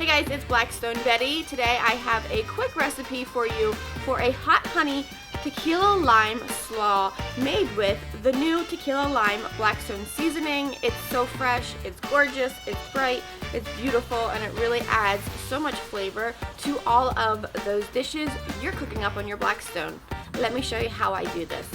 Hey guys, it's Blackstone Betty. Today I have a quick recipe for you for a hot honey tequila lime slaw made with the new tequila lime Blackstone seasoning. It's so fresh, it's gorgeous, it's bright, it's beautiful, and it really adds so much flavor to all of those dishes you're cooking up on your Blackstone. Let me show you how I do this.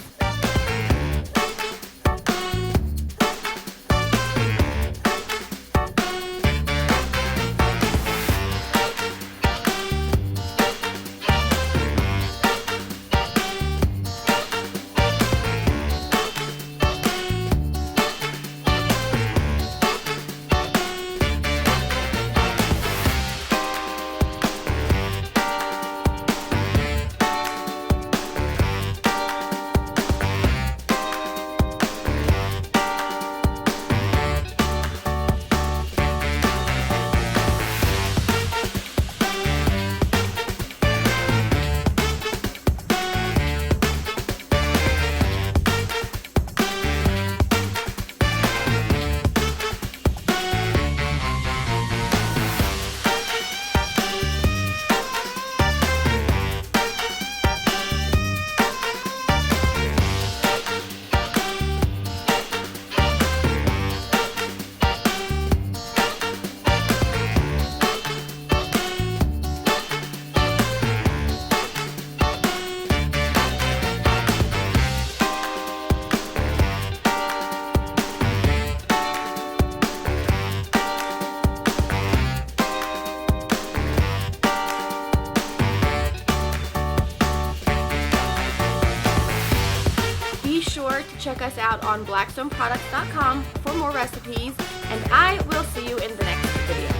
Be sure to check us out on blackstoneproducts.com for more recipes, and I will see you in the next video.